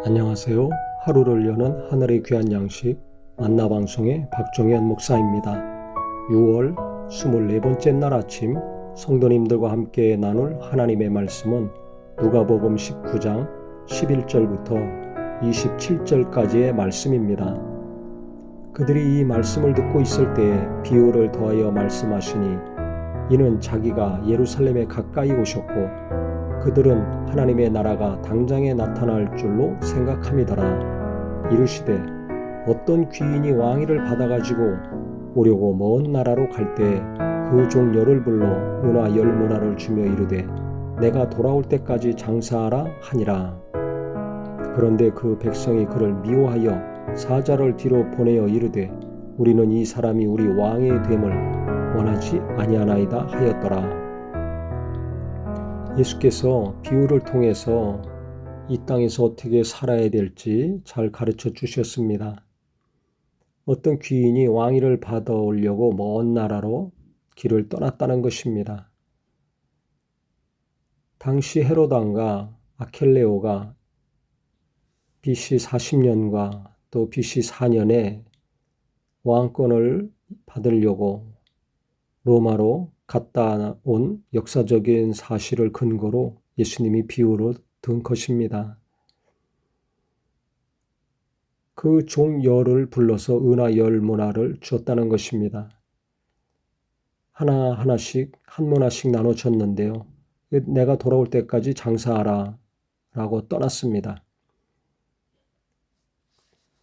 안녕하세요. 하루를 여는 하늘의 귀한 양식 만나방송의 박종현 목사입니다. 6월 24번째 날 아침 성도님들과 함께 나눌 하나님의 말씀은 누가복음 19장 11절부터 27절까지의 말씀입니다. 그들이 이 말씀을 듣고 있을 때에 비유를 더하여 말씀하시니 이는 자기가 예루살렘에 가까이 오셨고 그들은 하나님의 나라가 당장에 나타날 줄로 생각함이더라. 이르시되 어떤 귀인이 왕위를 받아가지고 오려고 먼 나라로 갈 때 그 종 열을 불러 은화 10모나를 주며 이르되 내가 돌아올 때까지 장사하라 하니라. 그런데 그 백성이 그를 미워하여 사자를 뒤로 보내어 이르되 우리는 이 사람이 우리 왕이 됨을 원하지 아니하나이다 하였더라. 예수께서 비유를 통해서 이 땅에서 어떻게 살아야 될지 잘 가르쳐 주셨습니다. 어떤 귀인이 왕위를 받아오려고 먼 나라로 길을 떠났다는 것입니다. 당시 헤롯 왕과 아켈레오가 BC 40년과 또 BC 4년에 왕권을 받으려고 로마로 갔다 온 역사적인 사실을 근거로 예수님이 비유로 든 것입니다. 그 종 열을 불러서 은화 10모나를 주었다는 것입니다. 하나하나씩 한 모나씩 나눠줬는데요. 내가 돌아올 때까지 장사하라 라고 떠났습니다.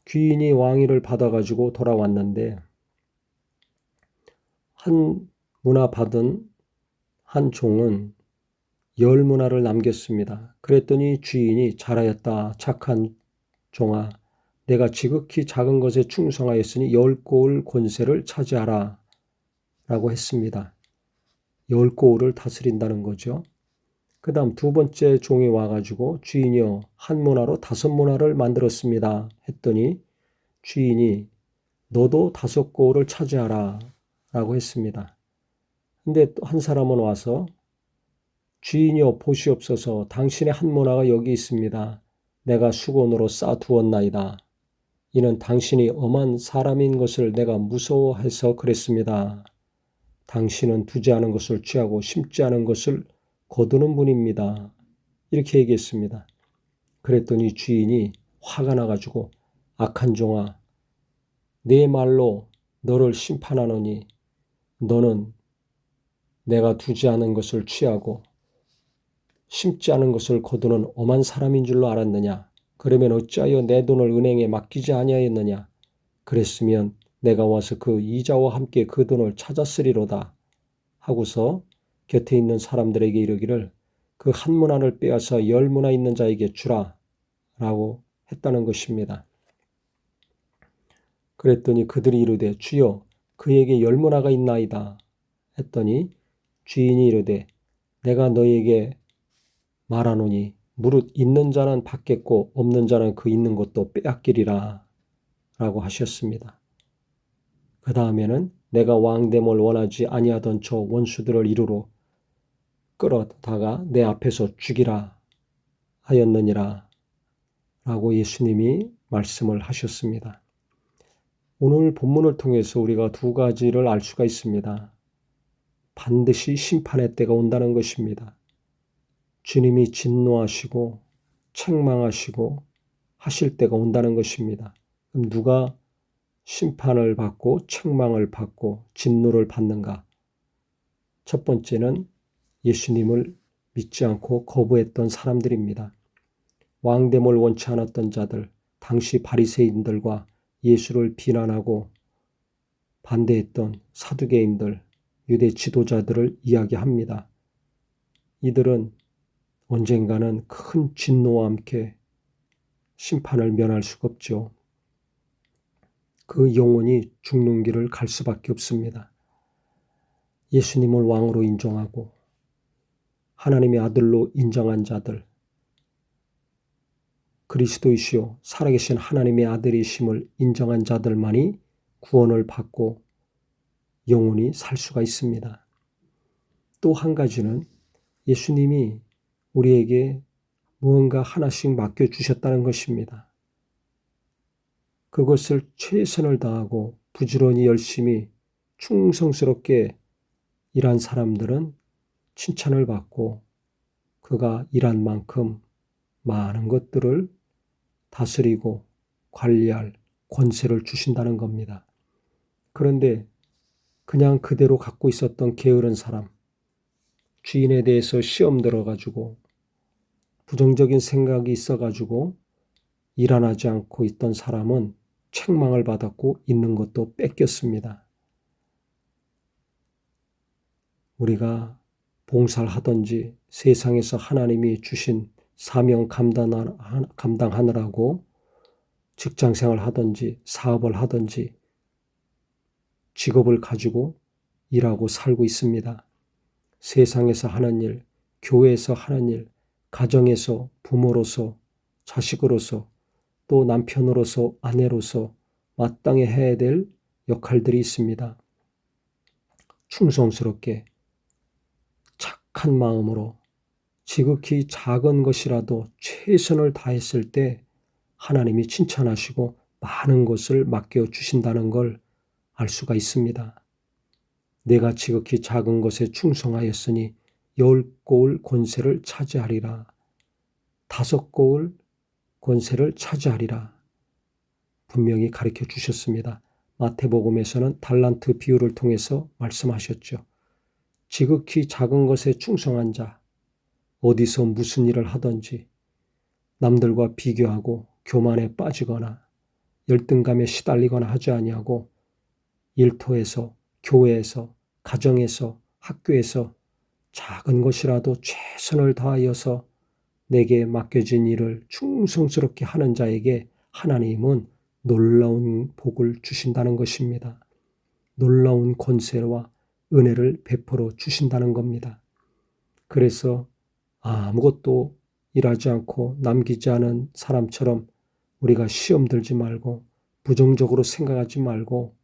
귀인이 왕위를 받아가지고 돌아왔는데 한 문화 받은 한 종은 10모나를 남겼습니다. 그랬더니 주인이 잘하였다 착한 종아 내가 지극히 작은 것에 충성하였으니 10고을 권세를 차지하라 라고 했습니다. 10고을을 다스린다는 거죠. 그 다음 두 번째 종이 와가지고 주인이여 한 모나로 5모나를 만들었습니다 했더니 주인이 너도 5고을을 차지하라 라고 했습니다. 근데 또 한 사람은 와서 주인이여 보시옵소서 당신의 한 모나가 여기 있습니다. 내가 수건으로 싸두었나이다. 이는 당신이 엄한 사람인 것을 내가 무서워해서 그랬습니다. 당신은 두지 않은 것을 취하고 심지 않은 것을 거두는 분입니다. 이렇게 얘기했습니다. 그랬더니 주인이 화가 나가지고 악한 종아 내 말로 너를 심판하노니 너는 내가 두지 않은 것을 취하고 심지 않은 것을 거두는 엄한 사람인 줄로 알았느냐? 그러면 어찌하여 내 돈을 은행에 맡기지 아니하였느냐? 그랬으면 내가 와서 그 이자와 함께 그 돈을 찾았으리로다 하고서 곁에 있는 사람들에게 이르기를 그 한 모나를 빼앗아 10모나 있는 자에게 주라 라고 했다는 것입니다. 그랬더니 그들이 이르되 주여 그에게 10모나가 있나이다 했더니 주인이 이르되 내가 너에게 말하노니 무릇 있는 자는 받겠고 없는 자는 그 있는 것도 빼앗기리라 라고 하셨습니다. 그 다음에는 내가 왕됨을 원하지 아니하던 저 원수들을 이루로 끌어다가 내 앞에서 죽이라 하였느니라 라고 예수님이 말씀을 하셨습니다. 오늘 본문을 통해서 우리가 두 가지를 알 수가 있습니다. 반드시 심판의 때가 온다는 것입니다. 주님이 진노하시고 책망하시고 하실 때가 온다는 것입니다. 그럼 누가 심판을 받고 책망을 받고 진노를 받는가? 첫 번째는 예수님을 믿지 않고 거부했던 사람들입니다. 왕됨을 원치 않았던 자들, 당시 바리새인들과 예수를 비난하고 반대했던 사두개인들, 유대 지도자들을 이야기합니다. 이들은 언젠가는 큰 진노와 함께 심판을 면할 수가 없죠. 그 영혼이 죽는 길을 갈 수밖에 없습니다. 예수님을 왕으로 인정하고 하나님의 아들로 인정한 자들, 그리스도이시요 살아계신 하나님의 아들이심을 인정한 자들만이 구원을 받고 영원히 살 수가 있습니다. 또 한 가지는 예수님이 우리에게 무언가 하나씩 맡겨주셨다는 것입니다. 그것을 최선을 다하고 부지런히 열심히 충성스럽게 일한 사람들은 칭찬을 받고 그가 일한 만큼 많은 것들을 다스리고 관리할 권세를 주신다는 겁니다. 그런데 그냥 그대로 갖고 있었던 게으른 사람, 주인에 대해서 시험 들어가지고 부정적인 생각이 있어가지고 일 안 하지 않고 있던 사람은 책망을 받았고 있는 것도 뺏겼습니다. 우리가 봉사를 하든지 세상에서 하나님이 주신 사명 감당하느라고 직장생활을 하든지 사업을 하든지 직업을 가지고 일하고 살고 있습니다. 세상에서 하는 일, 교회에서 하는 일, 가정에서 부모로서, 자식으로서, 또 남편으로서, 아내로서 마땅히 해야 될 역할들이 있습니다. 충성스럽게 착한 마음으로 지극히 작은 것이라도 최선을 다했을 때 하나님이 칭찬하시고 많은 것을 맡겨주신다는 걸 알 수가 있습니다. 내가 지극히 작은 것에 충성하였으니 10고을 권세를 차지하리라. 5고을 권세를 차지하리라. 분명히 가르쳐 주셨습니다. 마태복음에서는 달란트 비유를 통해서 말씀하셨죠. 지극히 작은 것에 충성한 자, 어디서 무슨 일을 하든지 남들과 비교하고 교만에 빠지거나 열등감에 시달리거나 하지 아니하고 일터에서, 교회에서, 가정에서, 학교에서 작은 것이라도 최선을 다하여서 내게 맡겨진 일을 충성스럽게 하는 자에게 하나님은 놀라운 복을 주신다는 것입니다. 놀라운 권세와 은혜를 베풀어 주신다는 겁니다. 그래서 아무것도 일하지 않고 남기지 않은 사람처럼 우리가 시험 들지 말고 부정적으로 생각하지 말고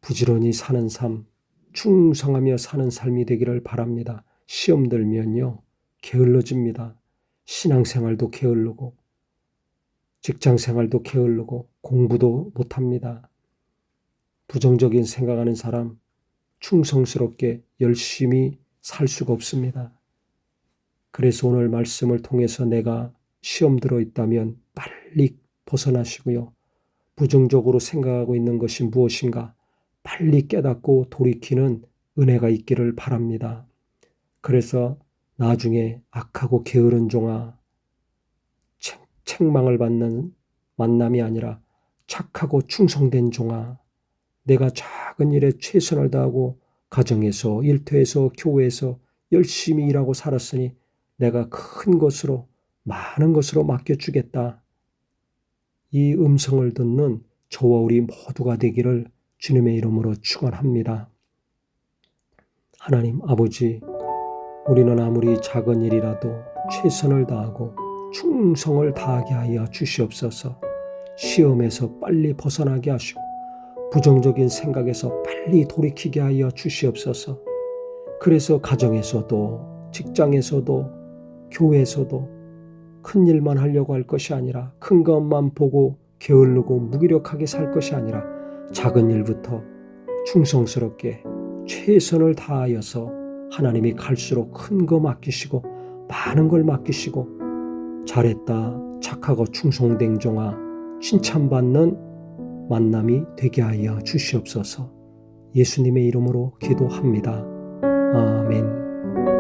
부지런히 사는 삶, 충성하며 사는 삶이 되기를 바랍니다. 시험 들면요, 게을러집니다. 신앙생활도 게을르고 직장생활도 게을르고 공부도 못합니다. 부정적인 생각하는 사람, 충성스럽게 열심히 살 수가 없습니다. 그래서 오늘 말씀을 통해서 내가 시험 들어 있다면 빨리 벗어나시고요. 부정적으로 생각하고 있는 것이 무엇인가 빨리 깨닫고 돌이키는 은혜가 있기를 바랍니다. 그래서 나중에 악하고 게으른 종아, 책망을 받는 만남이 아니라 착하고 충성된 종아, 내가 작은 일에 최선을 다하고 가정에서, 일터에서, 교회에서 열심히 일하고 살았으니 내가 큰 것으로, 많은 것으로 맡겨주겠다. 이 음성을 듣는 저와 우리 모두가 되기를 주님의 이름으로 축원합니다. 하나님 아버지, 우리는 아무리 작은 일이라도 최선을 다하고 충성을 다하게 하여 주시옵소서. 시험에서 빨리 벗어나게 하시고 부정적인 생각에서 빨리 돌이키게 하여 주시옵소서. 그래서 가정에서도 직장에서도 교회에서도 큰 일만 하려고 할 것이 아니라 큰 것만 보고 게으르고 무기력하게 살 것이 아니라 작은 일부터 충성스럽게 최선을 다하여서 하나님이 갈수록 큰 거 맡기시고 많은 걸 맡기시고 잘했다 착하고 충성된 종아 칭찬받는 만남이 되게 하여 주시옵소서. 예수님의 이름으로 기도합니다. 아멘.